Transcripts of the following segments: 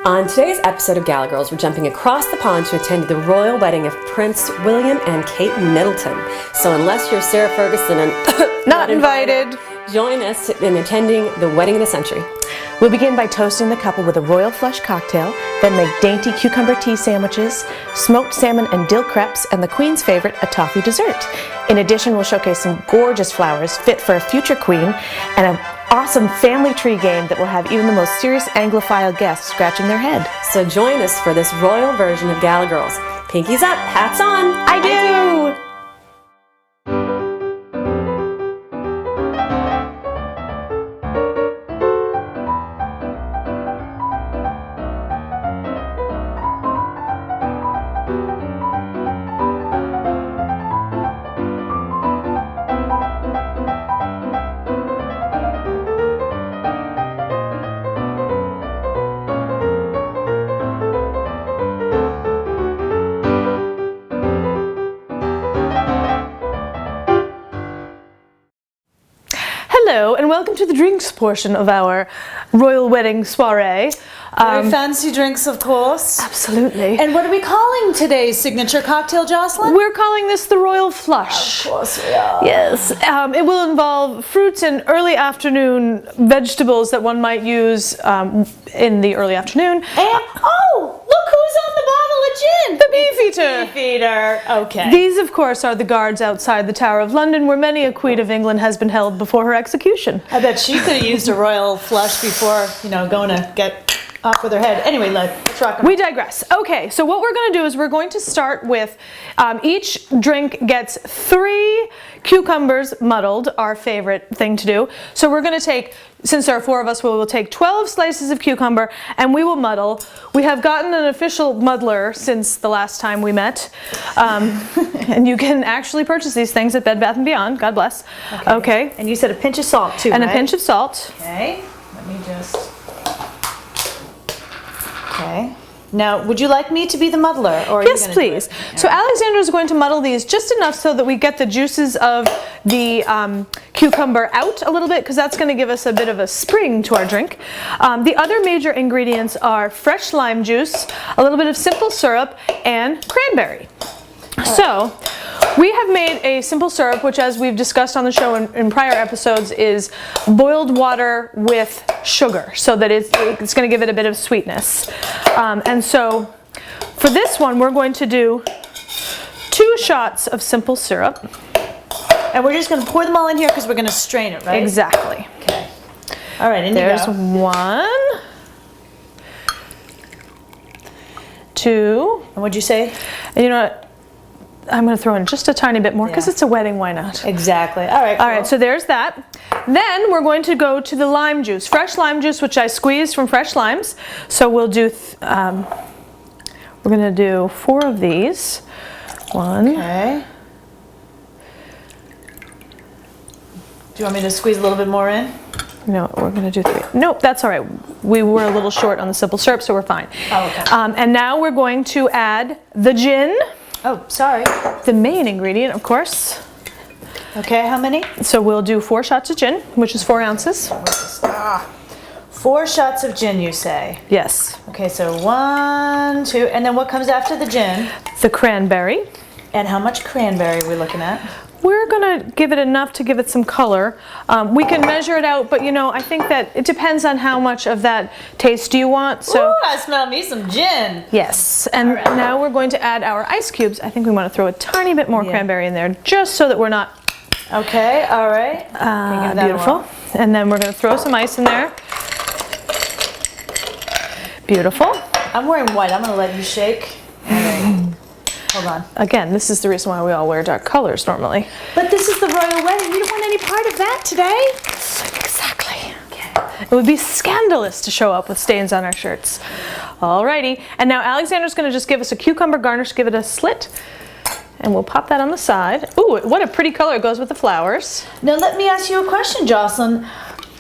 On today's episode of Gala Girls, we're jumping across the pond to attend the royal wedding of Prince William and Kate Middleton. So unless you're Sarah Ferguson and not invited, join us in attending the wedding of the century. We'll begin by toasting the couple with a royal flush cocktail, then make dainty cucumber tea sandwiches, smoked salmon and dill crepes, and the Queen's favorite, a toffee dessert. In addition, we'll showcase some gorgeous flowers fit for a future queen, and an awesome family tree game that will have even the most serious Anglophile guests scratching their head. So join us for this royal version of Gala Girls. Pinkies up, hats on. I do! Hello and welcome to the drinks portion of our royal wedding soiree. Very fancy drinks, of course. Absolutely. And what are we calling today's signature cocktail, Jocelyn? We're calling this the Royal Flush. Of course we are. Yes. It will involve fruits and early afternoon vegetables that one might use in the early afternoon. And, oh, look who's on the bottle of gin! The Beefeater. Beefeater. Okay. These, of course, are the guards outside the Tower of London, where many a Queen of England has been held before her execution. I bet she could have used a royal flush before, going to get off with her head. Anyway, let's rock 'em. We digress. Okay, so what we're going to do is we're going to start with each drink gets 3 cucumbers muddled, our favorite thing to do. So we're going to take, since there are 4 of us, we will take 12 slices of cucumber and we will muddle. We have gotten an official muddler since the last time we met. And you can actually purchase these things at Bed Bath & Beyond. God bless. Okay. And you said a pinch of salt too, And right? a pinch of salt. Okay. Let me just... Okay. Now, would you like me to be the muddler? Or are Yes, you gonna please. do it? So Alexandra is going to muddle these just enough so that we get the juices of the cucumber out a little bit, because that's going to give us a bit of a spring to our drink. The other major ingredients are fresh lime juice, a little bit of simple syrup, and cranberry. So we have made a simple syrup, which, as we've discussed on the show in prior episodes, is boiled water with sugar, so that it's going to give it a bit of sweetness. And so for this one, we're going to do 2 shots of simple syrup. And we're just going to pour them all in here because we're going to strain it, right? Exactly. Okay. All right, in There's you go. 1, 2. And what'd you say? And you know what? I'm going to throw in just a tiny bit more because Yeah. it's a wedding. Why not? Exactly. All right. All right, so there's that. Then we're going to go to the lime juice, fresh lime juice, which I squeezed from fresh limes. So we'll do, we're going to do 4 of these. 1. Okay. Do you want me to squeeze a little bit more in? No, we're going to do 3. Nope, that's all right. We were a little short on the simple syrup, so we're fine. Oh, okay. And now we're going to add the gin, Oh, sorry. the main ingredient, of course. Okay, how many? So we'll do 4 shots of gin, which is 4 ounces. 4 shots of gin, you say? Yes. Okay, so 1, 2, and then what comes after the gin? The cranberry. And how much cranberry are we looking at? We're going to give it enough to give it some color. We can measure it out, but I think that it depends on how much of that taste you want. So Ooh, I smell me some gin. yes, and right. now we're going to add our ice cubes. I think we want to throw a tiny bit more Yeah. cranberry in there, just so that we're not Okay, all right. Okay, give that a beautiful. whirl. And then we're going to throw some ice in there. Beautiful. I'm wearing white. I'm going to let you shake. All right. Hold on. Again, this is the reason why we all wear dark colors normally. But this is the royal wedding. We don't want any part of that today. Exactly. It would be scandalous to show up with stains on our shirts. Alrighty, and now Alexandra's going to just give us a cucumber garnish, give it a slit, and we'll pop that on the side. Ooh, what a pretty color it goes with the flowers. Now let me ask you a question, Jocelyn.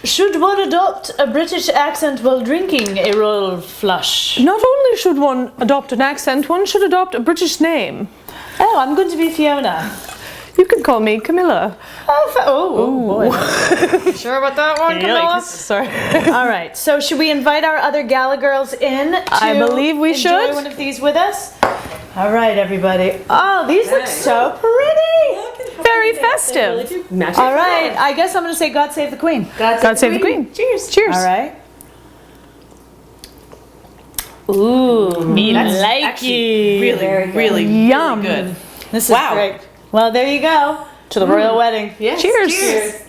Should one adopt a British accent while drinking a royal flush? Not only should one adopt an accent, one should adopt a British name. Oh, I'm going to be Fiona. You can call me Camilla. Oh boy. Sure about that one, Camilla? Sorry. All right. So should we invite our other Gala Girls in to I believe we enjoy should. one of these with us? All right, everybody. Oh, these look so pretty. Very festive. All right. I guess I'm going to say God save the Queen. God save the Queen. Cheers. Cheers. All right. Ooh, Me that's likey. actually really Yum. good. This is Wow. great. Well, there you go. To the royal wedding. Yes. Cheers.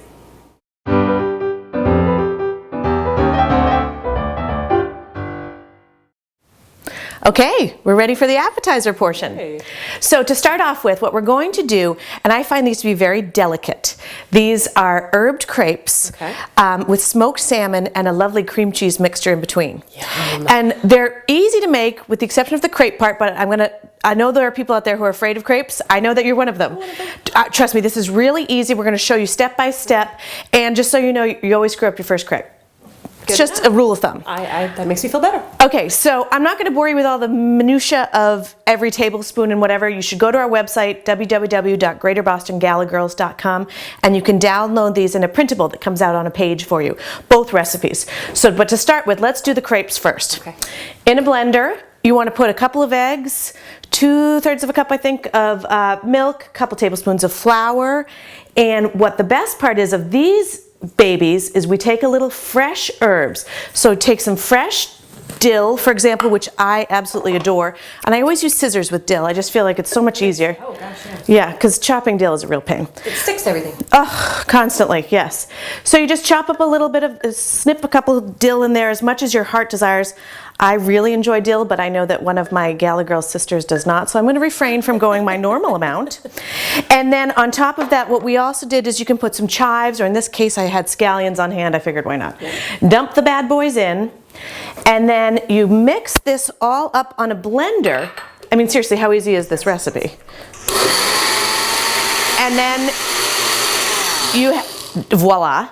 Okay, we're ready for the appetizer portion. Okay. So to start off with, what we're going to do, and I find these to be very delicate. These are herbed crepes Okay. with smoked salmon and a lovely cream cheese mixture in between. Yum. And they're easy to make with the exception of the crepe part, but I know there are people out there who are afraid of crepes. I know that you're one of them. Trust me, this is really easy. We're going to show you step by step, and just so you know, you always screw up your first crepe. It's just a rule of thumb. That makes me feel better. Okay, so I'm not going to bore you with all the minutia of every tablespoon and whatever. You should go to our website, www.greaterbostongallagirls.com, and you can download these in a printable that comes out on a page for you, both recipes. So, but to start with, let's do the crepes first. Okay. In a blender, you want to put a couple of eggs, 2/3 of a cup, I think, of milk, a couple tablespoons of flour, and what the best part is of these babies is we take a little fresh herbs. So take some fresh dill, for example, which I absolutely adore. And I always use scissors with dill. I just feel like it's so much easier. Oh gosh, Yeah, because chopping dill is a real pain. It sticks to everything. Oh, constantly, yes. So you just chop up a little bit of, snip a couple of dill in there as much as your heart desires. I really enjoy dill, but I know that one of my Gala Girls sisters does not, so I'm going to refrain from going my normal amount. And then on top of that, what we also did is you can put some chives, or in this case I had scallions on hand, I figured why not. Yeah. Dump the bad boys in, and then you mix this all up on a blender. I mean, seriously, how easy is this recipe? And then voila,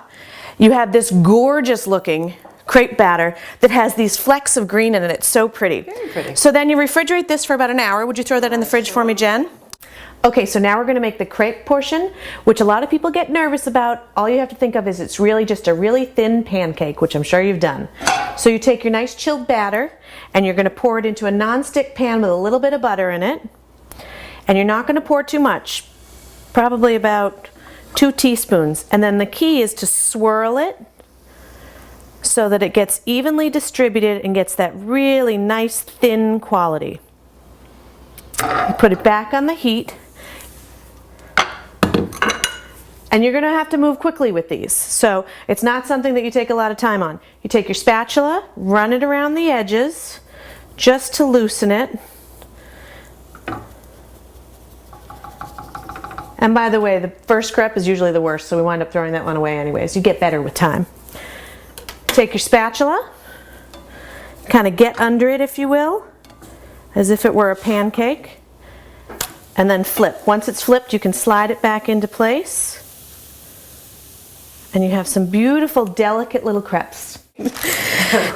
you have this gorgeous looking crepe batter that has these flecks of green in it. It's so pretty. Very pretty. So then you refrigerate this for about an hour. Would you throw that in the fridge for me, Jen? Okay, so now we're going to make the crepe portion, which a lot of people get nervous about. All you have to think of is it's really just a really thin pancake, which I'm sure you've done. So you take your nice chilled batter and you're going to pour it into a non-stick pan with a little bit of butter in it. And you're not going to pour too much, probably about 2 teaspoons. And then the key is to swirl it so that it gets evenly distributed and gets that really nice thin quality. You put it back on the heat, and you're going to have to move quickly with these. So it's not something that you take a lot of time on. You take your spatula, run it around the edges just to loosen it. And by the way, the first crepe is usually the worst, so we wind up throwing that one away anyways. You get better with time. Take your spatula, kind of get under it, if you will, as if it were a pancake, and then flip. Once it's flipped, you can slide it back into place, and you have some beautiful, delicate little crepes.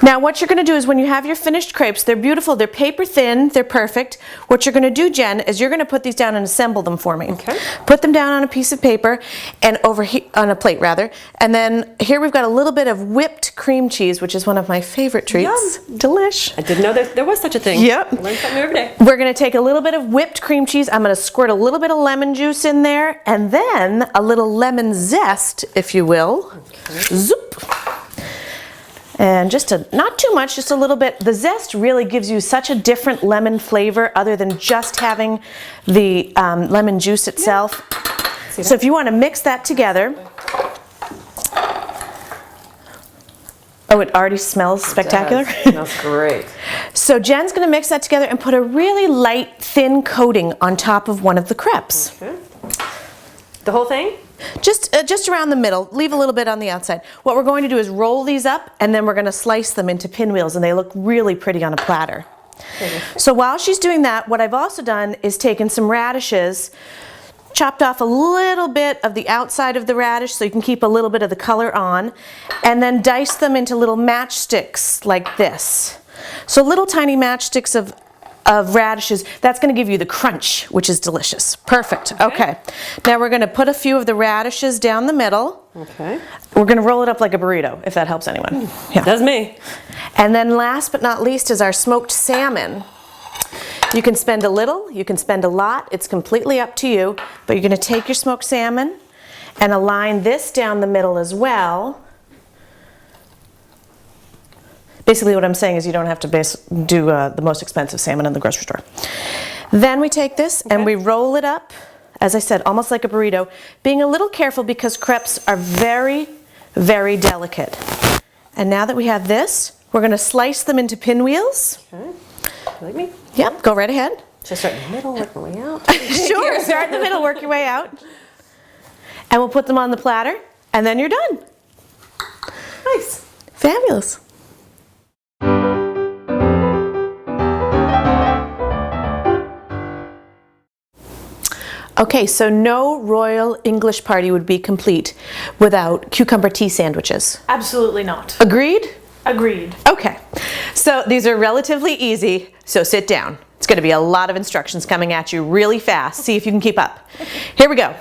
Now what you're going to do is when you have your finished crepes, they're beautiful, they're paper thin, they're perfect. What you're going to do, Jen, is you're going to put these down and assemble them for me. Okay. Put them down on a piece of paper and over here on a plate rather. And then here we've got a little bit of whipped cream cheese, which is one of my favorite treats. Yum. Delish. I didn't know there was such a thing. Yep. I learn something every day. We're going to take a little bit of whipped cream cheese. I'm going to squirt a little bit of lemon juice in there and then a little lemon zest, if you will. Okay. Zoop. And not too much, just a little bit. The zest really gives you such a different lemon flavor other than just having the lemon juice itself. Yeah. So if you want to mix that together. Oh, it already smells spectacular. It smells great. So Jen's going to mix that together and put a really light, thin coating on top of one of the crepes. Okay. The whole thing? Just around the middle. Leave a little bit on the outside. What we're going to do is roll these up and then we're going to slice them into pinwheels and they look really pretty on a platter. Okay. So while she's doing that, what I've also done is taken some radishes, chopped off a little bit of the outside of the radish so you can keep a little bit of the color on, and then diced them into little matchsticks like this. So little tiny matchsticks of of radishes. That's going to give you the crunch, which is delicious. Perfect. Okay. Now we're going to put a few of the radishes down the middle. Okay. We're going to roll it up like a burrito, if that helps anyone. Yeah. Does me. And then last but not least is our smoked salmon. You can spend a little, you can spend a lot. It's completely up to you. But you're going to take your smoked salmon and align this down the middle as well. Basically what I'm saying is you don't have to do the most expensive salmon in the grocery store. Then we take this and we roll it up, as I said, almost like a burrito, being a little careful because crepes are very, very delicate. And now that we have this, we're going to slice them into pinwheels. Okay. Like me? Yep, go right ahead. Should I start in the middle, work my way out? Sure, start in the middle, work your way out. And we'll put them on the platter, and then you're done. Nice. Fabulous. Okay, so no royal English party would be complete without cucumber tea sandwiches. Absolutely not. Agreed? Agreed. Okay, so these are relatively easy, so sit down. It's going to be a lot of instructions coming at you really fast. See if you can keep up. Here we go.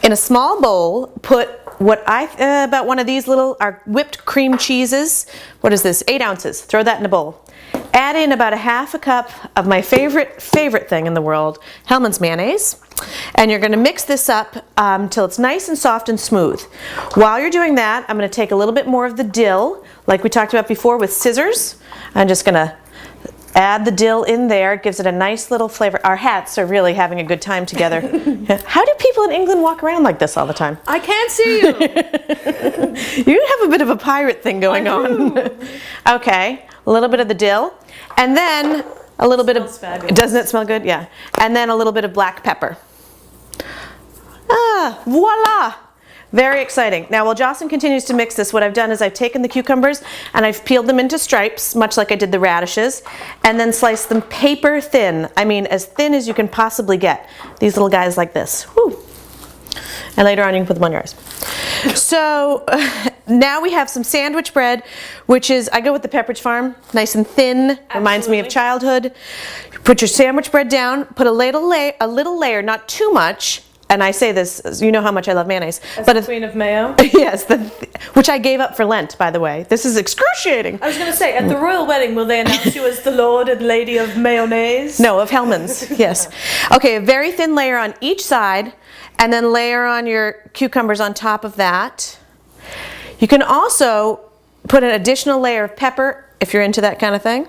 In a small bowl, put about one of these little are whipped cream cheeses. What is this? 8 ounces. Throw that in a bowl. Add in about a half a cup of my favorite thing in the world, Hellmann's mayonnaise. And you're going to mix this up till it's nice and soft and smooth. While you're doing that, I'm going to take a little bit more of the dill, like we talked about before, with scissors. I'm just going to add the dill in there. It gives it a nice little flavor. Our hats are really having a good time together. How do people in England walk around like this all the time? I can't see you. You have a bit of a pirate thing going on. Okay, a little bit of the dill, and then a little bit of, fabulous. Doesn't it smell good? Yeah. And then a little bit of black pepper. Ah, voila! Very exciting. Now while Jocelyn continues to mix this, what I've done is I've taken the cucumbers and I've peeled them into stripes, much like I did the radishes, and then sliced them paper thin. I mean, as thin as you can possibly get. These little guys like this. Woo. And later on you can put them on your eyes. So now we have some sandwich bread, which is, I go with the Pepperidge Farm, nice and thin, reminds me of childhood. Put your sandwich bread down, put a little layer, not too much. And I say this, you know how much I love mayonnaise. But the queen of mayo? Yes, which I gave up for Lent, by the way. This is excruciating. I was going to say, at the royal wedding, will they announce you as the Lord and Lady of Mayonnaise? No, of Hellmann's, yes. Okay, a very thin layer on each side, and then layer on your cucumbers on top of that. You can also put an additional layer of pepper, if you're into that kind of thing.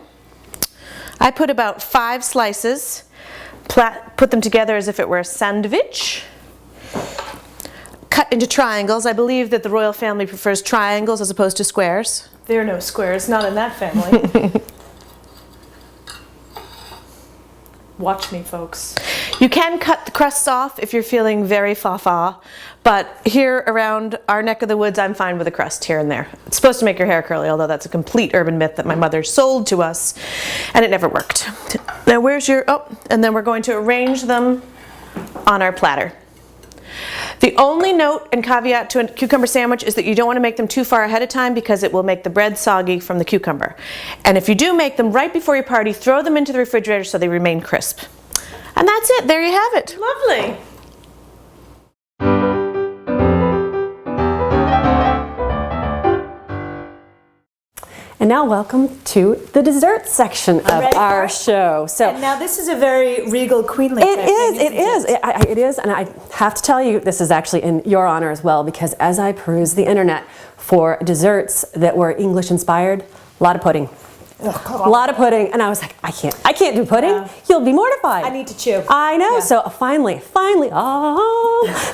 I put about 5 slices. Put them together as if it were a sandwich. Cut into triangles. I believe that the royal family prefers triangles as opposed to squares. There are no squares, not in that family. Watch me, folks. You can cut the crusts off if you're feeling very fa-fa, but here around our neck of the woods, I'm fine with a crust here and there. It's supposed to make your hair curly, although that's a complete urban myth that my mother sold to us, and it never worked. Now where's your, and then we're going to arrange them on our platter. The only note and caveat to a cucumber sandwich is that you don't want to make them too far ahead of time because it will make the bread soggy from the cucumber. And if you do make them right before your party, throw them into the refrigerator so they remain crisp. And that's it. There you have it. Lovely. And now welcome to the dessert section of our show. So and now this is a very regal, queenly type thing, it is, and I have to tell you, this is actually in your honor as well, because as I perused the internet for desserts that were English inspired, a lot of pudding. A lot of pudding, and I was like, I can't do pudding. Yeah. You'll be mortified. I need to chew. I know. Yeah. So finally,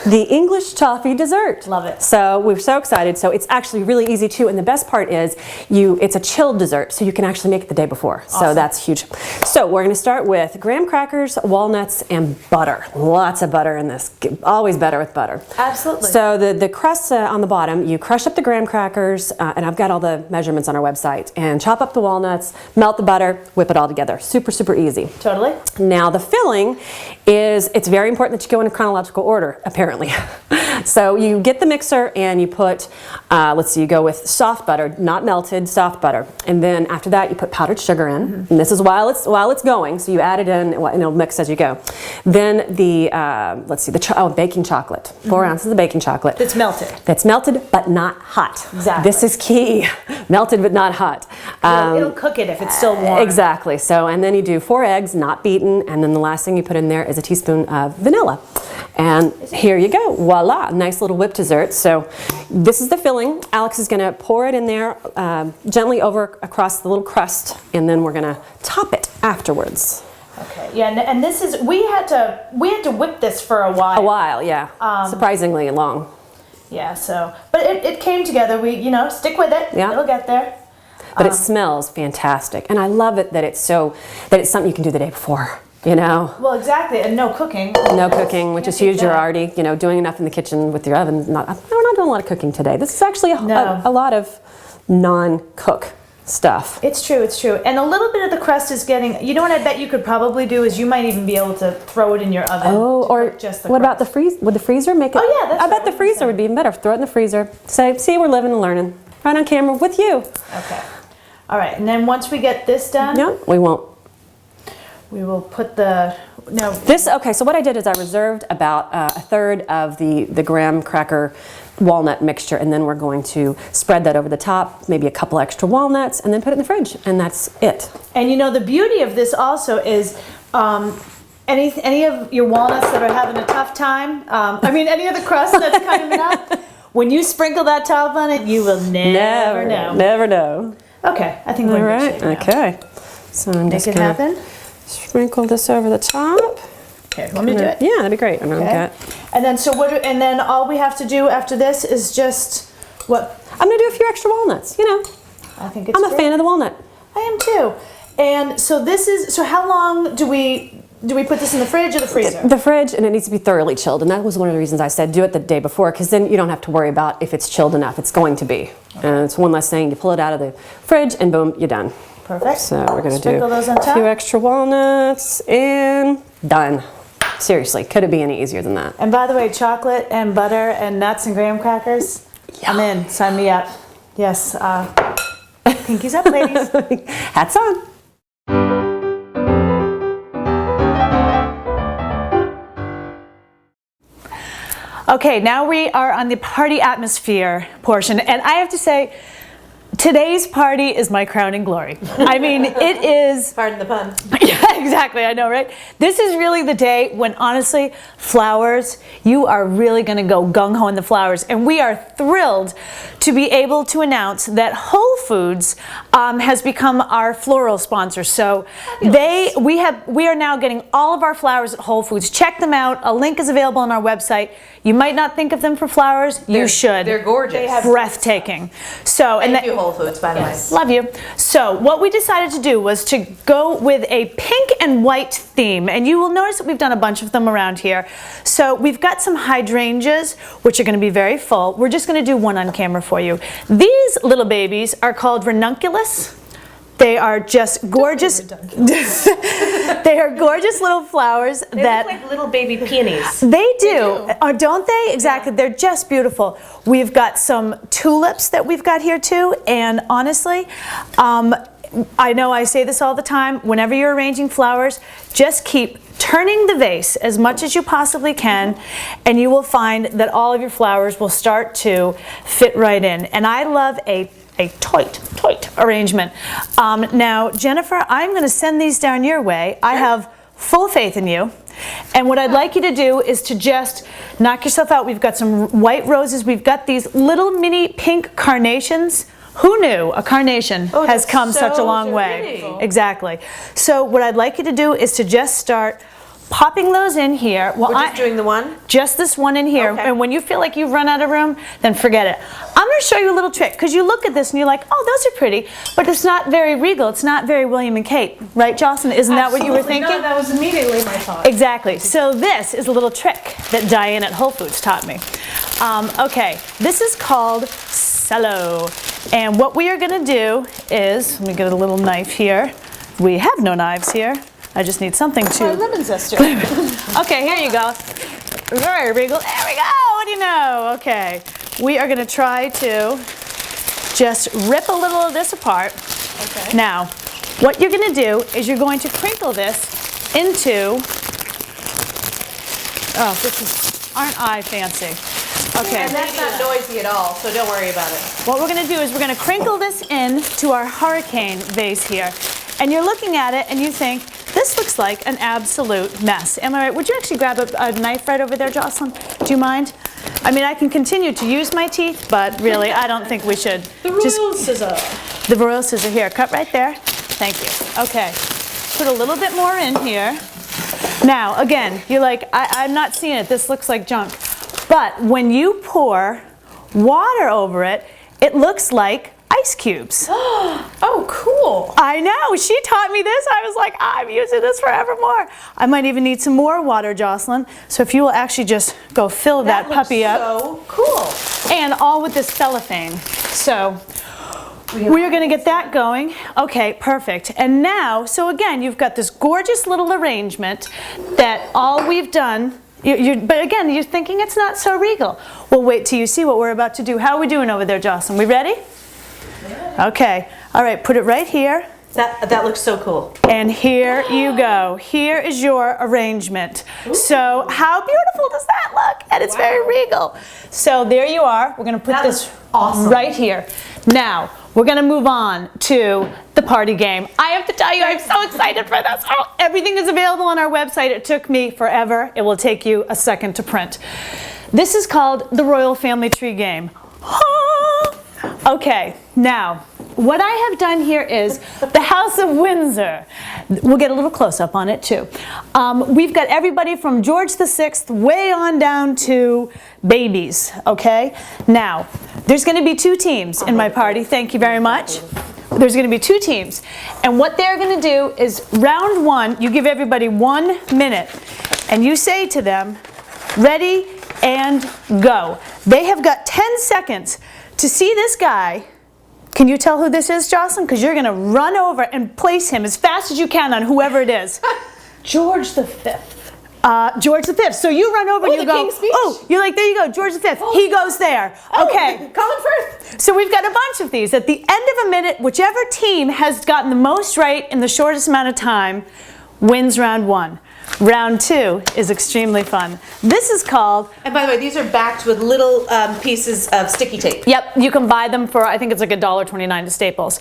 the English toffee dessert. Love it. So we're so excited. So it's actually really easy too, and the best part is it's a chilled dessert, so you can actually make it the day before. Awesome. So that's huge. So we're going to start with graham crackers, walnuts, and butter. Lots of butter in this. Always better with butter. Absolutely. So the crust on the bottom, you crush up the graham crackers, and I've got all the measurements on our website, and chop up the walnuts. Melt the butter, whip it all together. Super, super easy. Totally. Now the filling it's very important that you go in a chronological order, apparently. So you get the mixer and you put, let's see, you go with soft butter, not melted, soft butter. And then after that you put powdered sugar in. And this is while it's going, so you add it in and it'll mix as you go. Then the, let's see, baking chocolate. 4 ounces of baking chocolate. It's melted. That's melted but not hot. Exactly. This is key. Melted but not hot. It'll cook it if it's still warm. Exactly. So, and then you do 4 eggs, not beaten, and then the last thing you put in there is a teaspoon of vanilla. And here you go. Voila, nice little whipped dessert. So this is the filling. Alex is going to pour it in there gently over across the little crust, and then we're going to top it afterwards. Okay. Yeah, and this is we had to whip this for a while. A while, yeah. Surprisingly long. Yeah. So, but it came together. We stick with it. Yeah. It'll get there. But it smells fantastic, and I love it that it's something you can do the day before. Well, exactly, and no cooking. No cooking, which is huge. You're already, doing enough in the kitchen with your oven. We're not doing a lot of cooking today. This is actually a lot of non-cook stuff. It's true, and a little bit of the crust is getting. What I bet you could probably do is you might even be able to throw it in your oven. Oh, or just the what crust. about the freeze? Would the freezer make it? Oh yeah, that's I bet the freezer would be even better. Throw it in the freezer. See, we're living and learning. Right on camera with you. Okay. All right, and then once we get this done, No, we won't. we will put the Okay, so what I did is I reserved about a third of the graham cracker walnut mixture, and then we're going to spread that over the top, maybe a couple extra walnuts, and then put it in the fridge, and that's it. And the beauty of this also is any of your walnuts that are having a tough time, any of the crust that's kind of up, when you sprinkle that top on it, you will never know. Never know. Okay, I think we're in good shape now. Okay. So I'm just Make it happen. sprinkle this over the top. Okay, want me to do it? Yeah, that'd be great. I'm gonna get. And then all we have to do after this is just what? I'm gonna do a few extra walnuts. I think it's. I'm a fan of the walnut. I am too. And so how long do we put this in the fridge or the freezer? The fridge, and it needs to be thoroughly chilled. And that was one of the reasons I said do it the day before, because then you don't have to worry about if it's chilled enough. It's going to be. And it's one less thing. You pull it out of the fridge, and boom, you're done. Perfect. So we're going to do Sprinkle those on a top. few extra walnuts, and done. Seriously, could it be any easier than that? And by the way, chocolate and butter and nuts and graham crackers, I'm in. Sign me up. Yes. Pinkies up, ladies. Hats on. Okay, now we are on the party atmosphere portion, and I have to say, today's party is my crowning glory. I mean, it is... Pardon the pun. Yeah, exactly, I know, right? This is really the day when, honestly, flowers, you are really going to go gung-ho in the flowers. And we are thrilled to be able to announce that Whole Foods has become our floral sponsor. So we are now getting all of our flowers at Whole Foods. Check them out. A link is available on our website. You might not think of them for flowers. You should. They're gorgeous. They have breathtaking. So, Thank you, Whole Foods, by the way. Love you. So what we decided to do was to go with a pink and white theme, and you will notice that we've done a bunch of them around here. So we've got some hydrangeas, which are going to be very full. We're just going to do one on camera for you. These little babies are called ranunculus. They are just gorgeous. They are gorgeous little flowers They look like little baby peonies. They do. Don't they? Exactly. Yeah. They're just beautiful. We've got some tulips that we've got here too. And honestly, I know I say this all the time, whenever you're arranging flowers, just keep turning the vase as much as you possibly can, and you will find that all of your flowers will start to fit right in. And I love a tight arrangement. Now, Jennifer, I'm going to send these down your way. I have full faith in you. And what I'd like you to do is to just knock yourself out. We've got some white roses. We've got these little mini pink carnations. Who knew a carnation has come such a long way? Exactly. So what I'd like you to do is to just start popping those in here. Well, We're just doing the one? Just this one in here. Okay. And when you feel like you've run out of room, then forget it. I'm going to show you a little trick, because you look at this and you're like, oh, those are pretty, but it's not very Regal. It's not very William and Kate. Right, Jocelyn? Isn't that what you were thinking? No, that was immediately my thought. Exactly. So this is a little trick that Diane at Whole Foods taught me. Okay, this is called cello. And what we are going to do is, let me get a little knife here. We have no knives here. I just need something to... lemon zester. Okay, here you go. Very Regal. There we go. What do you know. Okay, we are gonna try to just rip a little of this apart. Okay. Now, what you're gonna do is you're going to crinkle this into, oh, aren't I fancy? Okay. And that's not noisy at all, so don't worry about it. What we're gonna do is we're gonna crinkle this in to our hurricane vase here. And you're looking at it and you think, this looks like an absolute mess. Am I right? Would you actually grab a knife right over there, Jocelyn? Do you mind? I mean, I can continue to use my teeth, but really, I don't think we should. The royal scissor. The royal scissor here. Cut right there. Thank you. Okay. Put a little bit more in here. Now, again, you're like, I'm not seeing it. This looks like junk. But when you pour water over it, it looks like ice cubes. Oh, cool. I know. She taught me this. I was like, I'm using this forevermore. I might even need some more water, Jocelyn. So if you will actually just go fill that puppy up. So cool. And all with this cellophane. So we are going to get that going. Okay, perfect. And now, so again, you've got this gorgeous little arrangement that all we've done. But again, you're thinking it's not so regal. Well, wait till you see what we're about to do. How are we doing over there, Jocelyn? We ready? Yeah. Okay. All right, put it right here. That looks so cool. And here you go. Here is your arrangement. Ooh. So how beautiful does that look? And it's very regal. So there you are. We're going to put this right here. Now, we're going to move on to the party game. I have to tell you, I'm so excited for this. Oh, everything is available on our website. It took me forever. It will take you a second to print. This is called the Royal Family Tree Game. Okay, now, what I have done here is the House of Windsor. We'll get a little close-up on it, too. We've got everybody from George VI way on down to babies, okay? Now, there's going to be 2 teams in my party. Thank you very much. There's going to be 2 teams. And what they're going to do is round 1, you give everybody 1 minute, and you say to them, ready and go. They have got 10 seconds to see this guy. Can you tell who this is, Jocelyn? Because you're going to run over and place him as fast as you can on whoever it is. George V. George V. So you run over and you the go, King's Speech. oh, you're like, there you go, George V. He goes there. Okay. Colin Firth. So we've got a bunch of these. At the end of a minute, whichever team has gotten the most right in the shortest amount of time wins round 1. Round 2 is extremely fun. This is called... And by the way, these are backed with little pieces of sticky tape. Yep, you can buy them for, I think it's like $1.29 to Staples.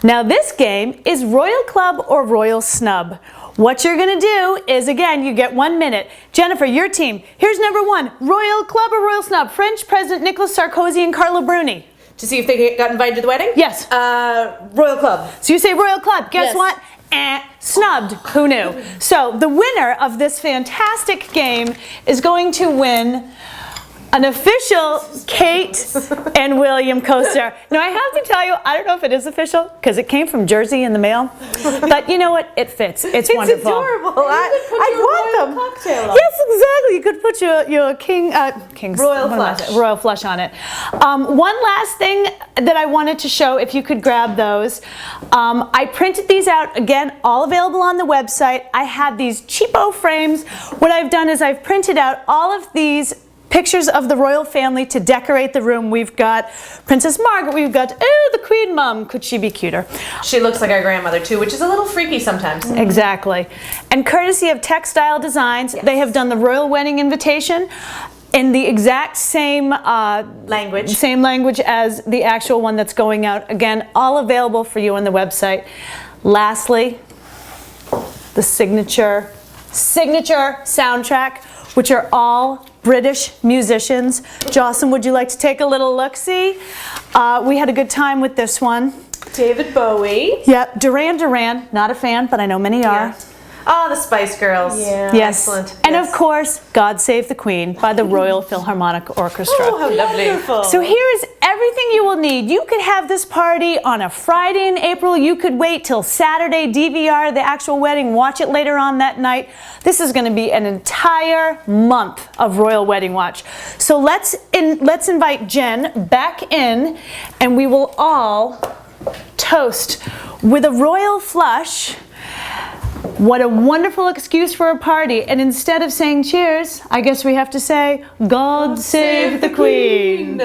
Now this game is Royal Club or Royal Snub. What you're going to do is, again, you get 1 minute. Jennifer, your team. Here's number 1. Royal Club or Royal Snub? French President Nicolas Sarkozy and Carla Bruni. To see if they got invited to the wedding? Yes. Royal Club. So you say Royal Club. Guess Yes. what? Snubbed. Who knew? So the winner of this fantastic game is going to win an official Kate and William coaster. Now I have to tell you, I don't know if it is official because it came from Jersey in the mail, but you know what? It fits. It's wonderful. It's adorable. I want them. Cocktail on. Yes, exactly. You could put your king's Royal flush. Royal flush on it. One last thing that I wanted to show, if you could grab those. I printed these out, again, all available on the website. I had these cheapo frames. What I've done is I've printed out all of these pictures of the royal family to decorate the room. We've got Princess Margaret, we've got, oh, the Queen Mum. Could she be cuter? She looks like our grandmother too, which is a little freaky sometimes. Exactly. And courtesy of Textile Designs, they have done the royal wedding invitation in the exact same language as the actual one that's going out. Again, all available for you on the website. Lastly, the signature soundtrack, which are all British musicians. Jocelyn, would you like to take a little look-see? We had a good time with this one. David Bowie. Yep, Duran, not a fan, but I know many are. Yeah. Oh, the Spice Girls. Yeah. Yes. Excellent. And Yes. of course, God Save the Queen by the Royal Philharmonic Orchestra. Oh, how lovely. Wonderful. So here is everything you will need. You could have this party on a Friday in April. You could wait till Saturday, DVR the actual wedding, watch it later on that night. This is going to be an entire month of Royal Wedding Watch. So let's invite Jen back in, and we will all toast with a royal flush What a wonderful excuse for a party. And instead of saying cheers, I guess we have to say, God save the Queen.